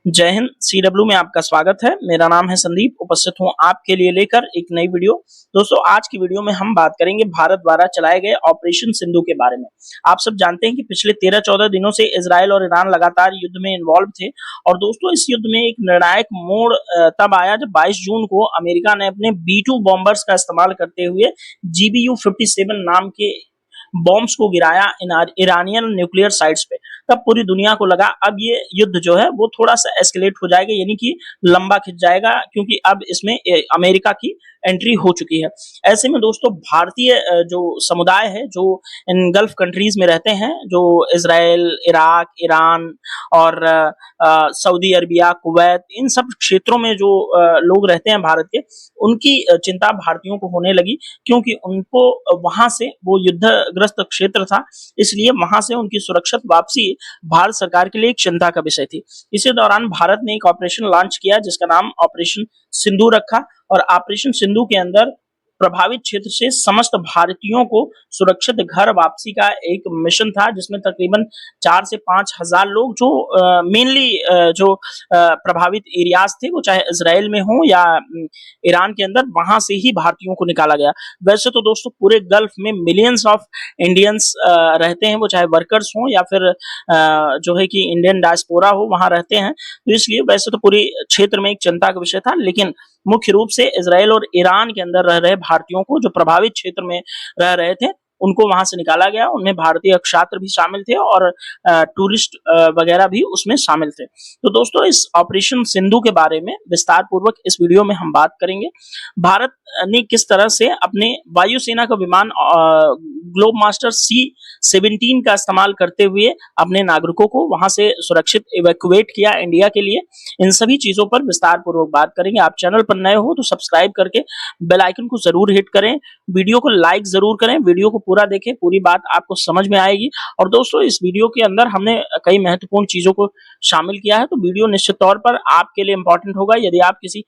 जय हिंद। सीडब्ल्यू में आपका स्वागत है। मेरा नाम है संदीप, उपस्थित हूं आपके लिए लेकर एक नई वीडियो। दोस्तों, आज की वीडियो में हम बात करेंगे भारत द्वारा चलाए गए ऑपरेशन सिंधु के बारे में। आप सब जानते हैं कि पिछले 13-14 दिनों से इजराइल और ईरान लगातार युद्ध में इन्वॉल्व थे। और दोस्तों, इस युद्ध में एक निर्णायक मोड़ तब आया जब 22 जून को अमेरिका ने अपने B-2 बॉम्बर्स का इस्तेमाल करते हुए GBU-57 नाम के बॉम्ब्स को गिराया ईरानियन न्यूक्लियर साइट्स पे। तब पूरी दुनिया को लगा अब ये युद्ध जो है वो थोड़ा सा एस्केलेट हो जाएगा, यानी कि लंबा खिंच जाएगा, क्योंकि अब इसमें अमेरिका की एंट्री हो चुकी है। ऐसे में दोस्तों, भारतीय जो समुदाय है जो इन गल्फ कंट्रीज में रहते हैं, जो इजराइल, इराक, ईरान और सऊदी अरबिया, कुवैत, इन सब क्षेत्रों में जो लोग रहते हैं भारत के, उनकी चिंता भारतीयों को होने लगी, क्योंकि उनको वहां से वो युद्धग्रस्त क्षेत्र था, इसलिए वहां से उनकी सुरक्षित वापसी भारत सरकार के लिए एक चिंता का विषय थी। इसी दौरान भारत ने एक ऑपरेशन लॉन्च किया जिसका नाम ऑपरेशन सिंधु रखा। और ऑपरेशन सिंधु के अंदर प्रभावित क्षेत्र से समस्त भारतीयों को सुरक्षित घर वापसी का एक मिशन था, जिसमें तकरीबन 4 से 5 हजार लोग जो मेनली जो प्रभावित एरियाज थे, वो चाहे इजराइल में हो या ईरान के अंदर, वहां से ही भारतीयों को निकाला गया। वैसे तो दोस्तों, पूरे गल्फ में मिलियंस ऑफ इंडियंस रहते हैं, वो चाहे वर्कर्स हो या फिर जो है कि इंडियन डायस्पोरा हो, वहां रहते हैं। तो इसलिए वैसे तो पूरे क्षेत्र में एक चिंता का विषय था, लेकिन मुख्य रूप से इजराइल और ईरान के अंदर रह रहे भारतीयों को, जो प्रभावित क्षेत्र में रह रहे थे, उनको वहां से निकाला गया। उनमें भारतीय छात्र भी शामिल थे और टूरिस्ट वगैरह भी उसमें शामिल थे। तो दोस्तों, इस ऑपरेशन सिंधु के बारे में विस्तार पूर्वक इस वीडियो में हम बात करेंगे। भारत ने किस तरह से अपने वायुसेना का विमान ग्लोबमास्टर C-17 का इस्तेमाल करते हुए अपने नागरिकों को वहां से सुरक्षित इवैक्यूएट किया इंडिया के लिए, इन सभी चीजों पर विस्तार पूर्वक बात करेंगे। आप चैनल पर नए हो तो सब्सक्राइब करके बेल आइकन को जरूर हिट करें, वीडियो को लाइक जरूर करें, वीडियो को पूरा देखें, पूरी बात आपको समझ में आएगी। और दोस्तों, इस वीडियो के अंदर हमने कई महत्वपूर्ण चीजों को शामिल किया है, तो वीडियो निश्चित तौर पर आपके लिए इंपॉर्टेंट होगा। यदि आप किसी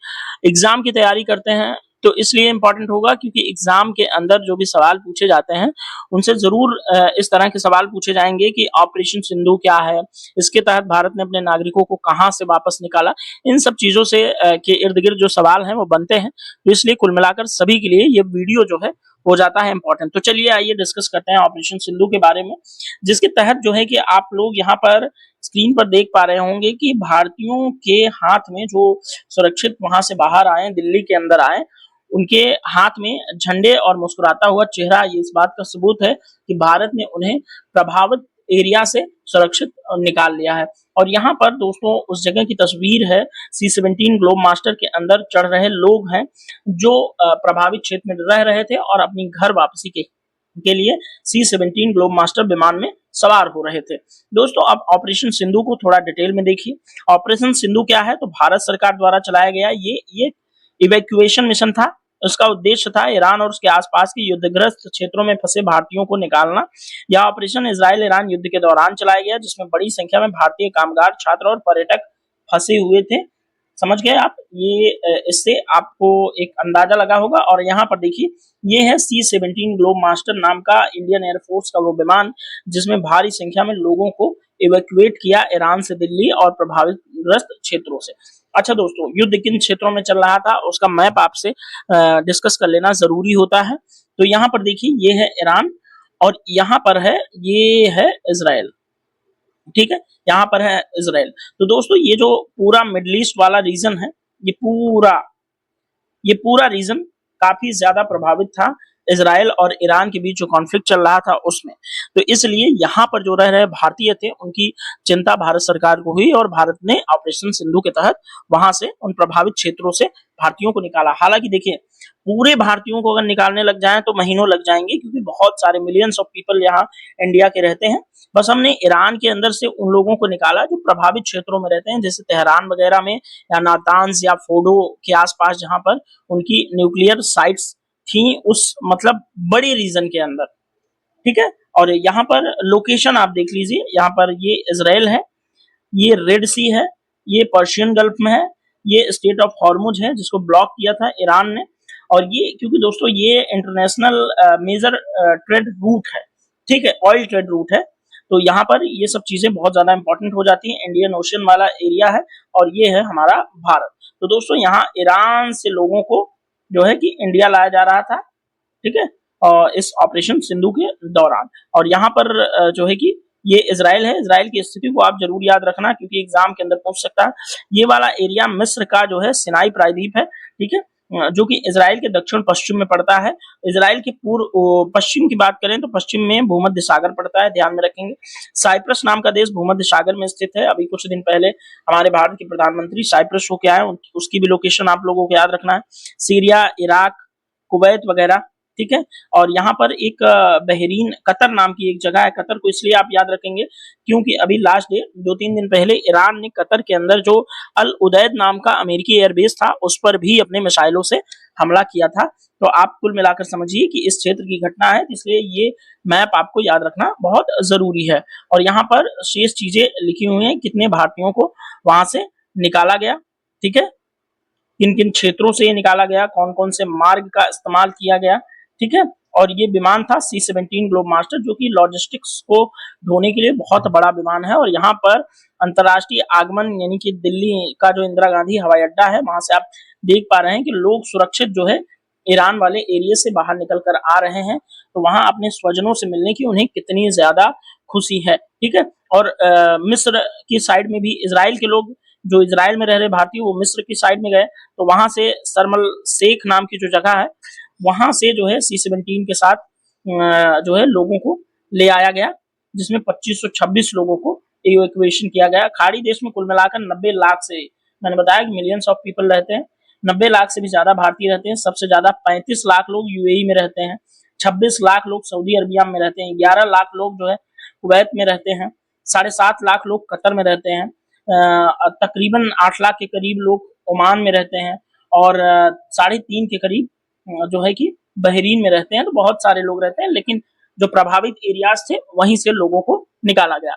एग्जाम की तैयारी करते हैं तो इसलिए इंपॉर्टेंट होगा क्योंकि एग्जाम के अंदर जो भी सवाल पूछे जाते हैं उनसे जरूर इस तरह के सवाल पूछे जाएंगे कि ऑपरेशन सिंधु क्या है, इसके तहत भारत ने अपने नागरिकों को कहां से वापस निकाला। इन सब चीजों से के इर्द गिर्द जो सवाल हैं वो बनते हैं, तो इसलिए कुल मिलाकर सभी के लिए ये वीडियो जो है हो जाता है इंपॉर्टेंट। तो चलिए आइए डिस्कस करते हैं ऑपरेशन सिंधु के बारे में, जिसके तहत जो है कि आप लोग यहाँ पर स्क्रीन पर देख पा रहे होंगे कि भारतीयों के हाथ में जो सुरक्षित वहां से बाहर आए, दिल्ली के अंदर आए, उनके हाथ में झंडे और मुस्कुराता हुआ चेहरा, ये इस बात का सबूत है कि भारत ने उन्हें प्रभावित एरिया से सुरक्षित निकाल लिया है। और यहाँ पर दोस्तों उस जगह की तस्वीर है, C-17 ग्लोबमास्टर के अंदर चढ़ रहे लोग हैं जो प्रभावित क्षेत्र में रह रहे थे और अपनी घर वापसी के लिए C-17 ग्लोबमास्टर विमान में सवार हो रहे थे। दोस्तों, अब ऑपरेशन सिंधु को थोड़ा डिटेल में देखिए। ऑपरेशन सिंधु क्या है? तो भारत सरकार द्वारा चलाया गया ये इवैक्यूएशन मिशन था। उसका उद्देश्य था ईरान और उसके आसपास के युद्धग्रस्त क्षेत्रों में फंसे भारतीयों को निकालना। यह ऑपरेशन इजराइल ईरान युद्ध के दौरान चलाया गया, जिसमें बड़ी संख्या में भारतीय कामगार, छात्र और पर्यटक फंसे हुए थे। समझ गए आप? ये इससे आपको एक अंदाजा लगा होगा। और यहाँ पर देखिए, ये है C-17 ग्लोबमास्टर नाम का इंडियन एयरफोर्स का वो विमान, जिसमें भारी संख्या में लोगों को इवैक्यूएट किया ईरान से दिल्ली और प्रभावित ग्रस्त क्षेत्रों से। अच्छा दोस्तों, युद्ध किन क्षेत्रों में चल रहा था उसका मैप आपसे डिस्कस कर लेना जरूरी होता है। तो यहाँ पर देखिए, ये है ईरान और यहाँ पर है, ये है इजराइल। ठीक है, यहाँ पर है इजराइल। तो दोस्तों, ये जो पूरा मिडिल ईस्ट वाला रीजन है, ये पूरा रीजन काफी ज्यादा प्रभावित था इजराइल और ईरान के बीच जो कॉन्फ्लिक्ट चल रहा था उसमें। तो इसलिए यहाँ पर जो रह रहे भारतीय थे, उनकी चिंता भारत सरकार को हुई और भारत ने ऑपरेशन सिंधु के तहत वहां से उन प्रभावित क्षेत्रों से भारतीयों को निकाला। हालांकि देखिए, पूरे भारतीयों को अगर निकालने लग जाएं तो महीनों लग जाएंगे, क्योंकि बहुत सारे मिलियंस ऑफ पीपल यहाँ इंडिया के रहते हैं। बस हमने ईरान के अंदर से उन लोगों को निकाला जो प्रभावित क्षेत्रों में रहते हैं, जैसे तेहरान वगैरह में या नातांज या फोडो के आसपास, जहां पर उनकी न्यूक्लियर साइट्स थी, उस मतलब बड़ी रीजन के अंदर। ठीक है, और यहाँ पर लोकेशन आप देख लीजिए, यहाँ पर ये इजराइल है, ये रेड सी है, ये पर्शियन गल्फ में है, ये स्टेट ऑफ हॉर्मुज है जिसको ब्लॉक किया था ईरान ने। और ये क्योंकि दोस्तों ये इंटरनेशनल मेजर ट्रेड रूट है, ठीक है, ऑयल ट्रेड रूट है, तो यहाँ पर ये सब चीजें बहुत ज्यादा इंपॉर्टेंट हो जाती हैं। इंडियन ओशन वाला एरिया है और ये है हमारा भारत। तो दोस्तों यहाँ ईरान से लोगों को जो है कि इंडिया लाया जा रहा था, ठीक है, और इस ऑपरेशन सिंधु के दौरान। और यहाँ पर जो है कि ये इजराइल है। इजराइल की स्थिति को आप जरूर याद रखना क्योंकि एग्जाम के अंदर पूछ सकता है। ये वाला एरिया मिस्र का जो है सिनाई प्रायद्वीप है, ठीक है, जो कि इजराइल के दक्षिण पश्चिम में पड़ता है। इजराइल के पूर्व पश्चिम की बात करें तो पश्चिम में भूमध्य सागर पड़ता है, ध्यान में रखेंगे। साइप्रस नाम का देश भूमध्य सागर में स्थित है। अभी कुछ दिन पहले हमारे भारत के प्रधानमंत्री साइप्रस होके आए, उसकी भी लोकेशन आप लोगों को याद रखना है। सीरिया, इराक, कुवैत वगैरह, ठीक है। और यहाँ पर एक बहरीन कतर नाम की एक जगह है। कतर को इसलिए आप याद रखेंगे क्योंकि अभी लास्ट डे 2-3 दिन पहले ईरान ने कतर के अंदर जो अल उदैद नाम का अमेरिकी एयरबेस था उस पर भी अपने मिसाइलों से हमला किया था। तो आप कुल मिलाकर समझिए कि इस क्षेत्र की घटना है, इसलिए ये मैप आपको याद रखना बहुत जरूरी है। और यहाँ पर शेष चीजें लिखी हुई हैं, कितने भारतीयों को वहां से निकाला गया, ठीक है, किन किन क्षेत्रों से ये निकाला गया, कौन कौन से मार्ग का इस्तेमाल किया गया, ठीक है। और ये विमान था C-17 ग्लोब मास्टर जो कि लॉजिस्टिक्स को ढोने के लिए बहुत बड़ा विमान है। और यहाँ पर अंतरराष्ट्रीय आगमन यानी कि दिल्ली का जो इंदिरा गांधी हवाई अड्डा है वहां से आप देख पा रहे हैं कि लोग सुरक्षित जो है ईरान वाले एरिया से बाहर निकल कर आ रहे हैं। तो वहां अपने स्वजनों से मिलने की उन्हें कितनी ज्यादा खुशी है, ठीक है। और मिस्र की साइड में भी इजराइल के लोग, जो इजराइल में रह रहे भारतीय, वो मिस्र की साइड में गए तो वहां से सरमल शेख नाम की जो जगह है वहां से जो है C-17 के साथ जो है लोगों को ले आया गया, जिसमें 2526 लोगों को इवैक्यूएशन किया गया। खाड़ी देश में कुल मिलाकर 90 लाख से, मैंने बताया कि मिलियंस ऑफ पीपल रहते हैं, 90 लाख से भी ज्यादा भारतीय रहते हैं। सबसे ज्यादा 35 लाख लोग यूएई में रहते हैं, 26 लाख लोग सऊदी अरबिया में रहते हैं, 11 लाख लोग जो है कुवैत में रहते हैं, 7.5 लाख लोग कतर में रहते हैं, तकरीबन 8 लाख के करीब लोग ओमान में रहते हैं और 3.5 के करीब जो है कि बहरीन में रहते हैं। तो बहुत सारे लोग रहते हैं, लेकिन जो प्रभावित एरियाज थे वहीं से लोगों को निकाला गया।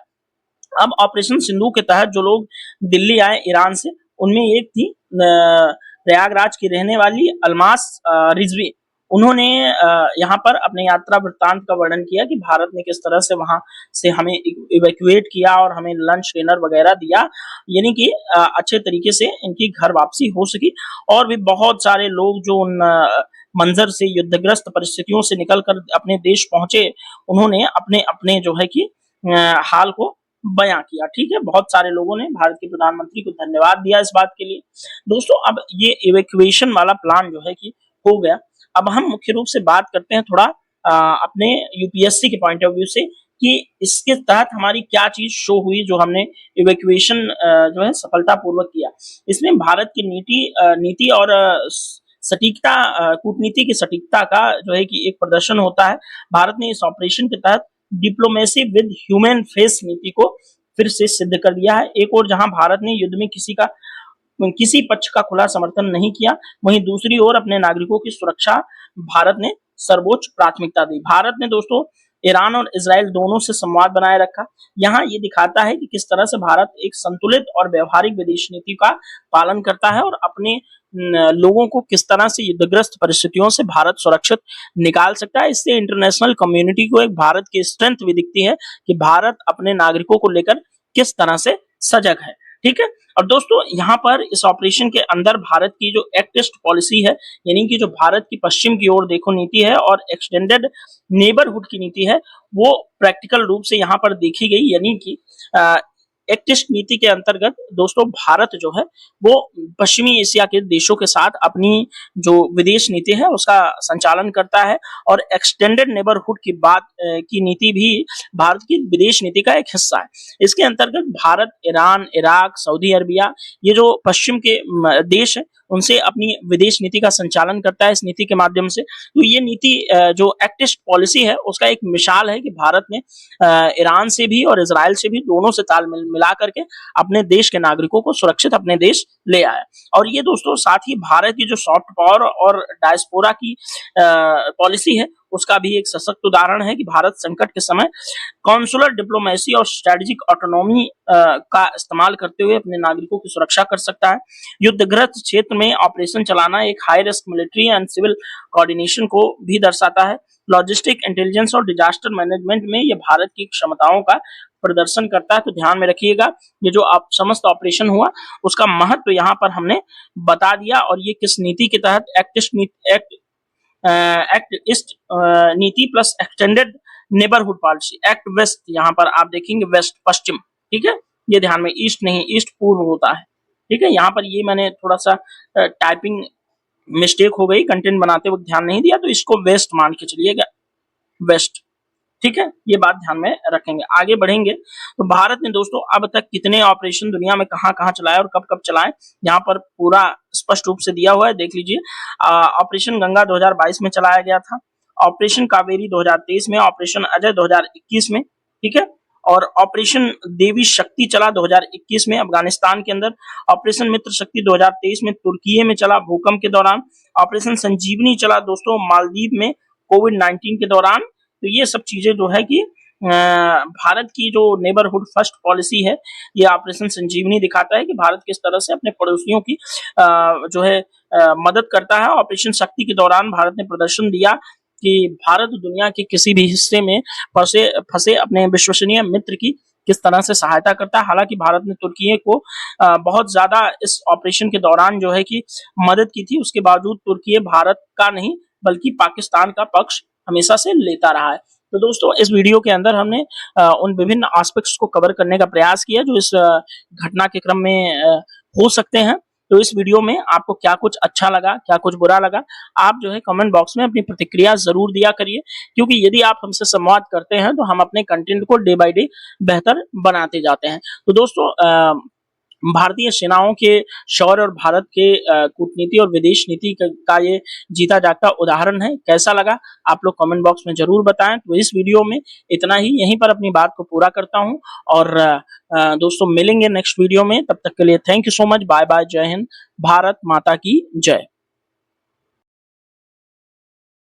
अब ऑपरेशन सिंधु के तहत जो लोग दिल्ली आए ईरान से, उनमें एक थी प्रयागराज की रहने वाली अलमास रिजवी। उन्होंने यहाँ पर अपने यात्रा वृत्तांत का वर्णन किया कि भारत ने किस तरह से वहां से हमें इवैक्यूएट किया और हमें लंच डिनर वगैरह दिया, यानी कि अच्छे तरीके से इनकी घर वापसी हो सकी। और भी बहुत सारे लोग जो उन मंजर से, युद्धग्रस्त परिस्थितियों से निकलकर अपने देश पहुंचे, उन्होंने अपने अपने जो है कि हाल को बयां किया, ठीक है। बहुत सारे लोगों ने भारत के प्रधानमंत्री को धन्यवाद दिया इस बात के लिए। दोस्तों अब ये इवैक्यूएशन वाला प्लान जो है कि हो गया। अब हम मुख्य रूप से बात करते हैं थोड़ा अपने यूपीएससी के पॉइंट ऑफ व्यू से कि इसके तहत हमारी क्या चीज शो हुई जो हमने इवैक्यूएशन जो है सफलतापूर्वक किया। इसमें भारत की नीति और सटीकता, कूटनीति की सटीकता का जो है कि एक प्रदर्शन होता है। भारत ने इस ऑपरेशन के तहत डिप्लोमेसी विद ह्यूमन फेस नीति को फिर से सिद्ध कर दिया है। एक और जहां भारत ने युद्ध में किसी पक्ष का खुला समर्थन नहीं किया, वहीं दूसरी ओर अपने नागरिकों की सुरक्षा भारत ने सर्वोच्च प्राथमिकता दी। भारत ने दोस्तों ईरान और इजराइल दोनों से संवाद बनाए रखा। यहाँ ये दिखाता है कि किस तरह से भारत एक संतुलित और व्यवहारिक विदेश नीति का पालन करता है और अपने लोगों को किस तरह से युद्धग्रस्त परिस्थितियों से भारत सुरक्षित निकाल सकता है। इससे इंटरनेशनल कम्युनिटी को एक भारत की स्ट्रेंथ भी दिखती है कि भारत अपने नागरिकों को लेकर किस तरह से सजग है, ठीक है। और दोस्तों यहाँ पर इस ऑपरेशन के अंदर भारत की जो एक्ट ईस्ट पॉलिसी है, यानी कि जो भारत की पश्चिम की ओर देखो नीति है और एक्सटेंडेड नेबरहुड की नीति है, वो प्रैक्टिकल रूप से यहाँ पर देखी गई। यानी कि एक्ट ईस्ट नीति के अंतर्गत दोस्तों भारत जो है वो पश्चिमी एशिया के देशों के साथ अपनी जो विदेश नीति है उसका संचालन करता है और एक्सटेंडेड नेबरहुड की बात की नीति भी भारत की विदेश नीति का एक हिस्सा है। इसके अंतर्गत Bharat, Iran, Iraq, Saudi Arabia, ये जो पश्चिम के देश है उनसे अपनी विदेश नीति का संचालन करता है इस नीति के माध्यम से। तो ये नीति जो एक्ट ईस्ट पॉलिसी है उसका एक मिसाल है कि भारत ने ईरान से भी और इजराइल से भी दोनों से तालमेल मिला करके अपने देश के नागरिकों को सुरक्षित अपने देश ले आया। और ये दोस्तों साथ ही भारत की जो सॉफ्ट पावर और डायस्पोरा की पॉलिसी है उसका भी एक सशक्त उदाहरण है कि भारत संकट के समय कॉन्सुलर डिप्लोमेसी और स्ट्रेटेजिक ऑटोनॉमी का इस्तेमाल करते हुए अपने नागरिकों की सुरक्षा कर सकता है। युद्धग्रस्त क्षेत्र में ऑपरेशन चलाना एक high risk military and civil coordination को भी दर्शाता है। लॉजिस्टिक इंटेलिजेंस और डिजास्टर मैनेजमेंट में ये भारत की क्षमताओं का प्रदर्शन करता है। तो ध्यान में रखिएगा, ये जो समस्त ऑपरेशन हुआ उसका महत्व यहाँ पर हमने बता दिया, और ये किस नीति के तहत एक्ट ईस्ट नीति plus extended neighbourhood policy, act west, यहाँ पर आप देखेंगे वेस्ट पश्चिम, ठीक है, ये ध्यान में, ईस्ट नहीं, ईस्ट पूर्व होता है, ठीक है। यहाँ पर ये मैंने थोड़ा सा टाइपिंग मिस्टेक हो गई, कंटेंट बनाते वक्त ध्यान नहीं दिया, तो इसको वेस्ट मान के चलिएगा, वेस्ट, ठीक है, ये बात ध्यान में रखेंगे। आगे बढ़ेंगे तो भारत ने दोस्तों अब तक कितने ऑपरेशन दुनिया में कहां-कहां चलाए और कब-कब चलाए, यहाँ पर पूरा स्पष्ट रूप से दिया हुआ है, देख लीजिए। ऑपरेशन गंगा 2022 में चलाया गया था, ऑपरेशन कावेरी 2023 में, ऑपरेशन अजय 2021 में, ठीक है, और ऑपरेशन देवी शक्ति चला 2021 में अफगानिस्तान के अंदर, ऑपरेशन मित्र शक्ति 2023 में तुर्की में चला भूकंप के दौरान, ऑपरेशन संजीवनी चला दोस्तों मालदीव में कोविड-19 के दौरान। तो ये सब चीजें जो है कि भारत की जो नेबरहुड फर्स्ट पॉलिसी है, ये ऑपरेशन संजीवनी दिखाता है कि भारत किस तरह से अपने पड़ोसियों की जो है मदद करता है। ऑपरेशन शक्ति के दौरान भारत ने प्रदर्शन दिया कि भारत दुनिया के किसी भी हिस्से में फंसे अपने विश्वसनीय मित्र की किस तरह से सहायता करता है। हालांकि भारत ने तुर्की को बहुत ज्यादा इस ऑपरेशन के दौरान जो है कि मदद की थी, उसके बावजूद तुर्की भारत का नहीं बल्कि पाकिस्तान का पक्ष हमेशा से लेता रहा है। तो दोस्तों इस वीडियो के अंदर हमने उन विभिन्न एस्पेक्ट्स को कवर करने का प्रयास किया जो इस घटना के क्रम में हो सकते हैं। तो इस वीडियो में आपको क्या कुछ अच्छा लगा, क्या कुछ बुरा लगा, आप जो है कमेंट बॉक्स में अपनी प्रतिक्रिया जरूर दिया करिए, क्योंकि यदि आप हमसे संवाद करते हैं तो हम अपने कंटेंट को डे बाय डे बेहतर बनाते जाते हैं। तो दोस्तों भारतीय सेनाओं के शौर्य और भारत के कूटनीति और विदेश नीति का ये जीता जागता उदाहरण है। कैसा लगा आप लोग कमेंट बॉक्स में जरूर बताएं। तो इस वीडियो में इतना ही, यहीं पर अपनी बात को पूरा करता हूं, और दोस्तों मिलेंगे नेक्स्ट वीडियो में, तब तक के लिए thank you so much, bye bye, जय हिंद, भारत माता की जय।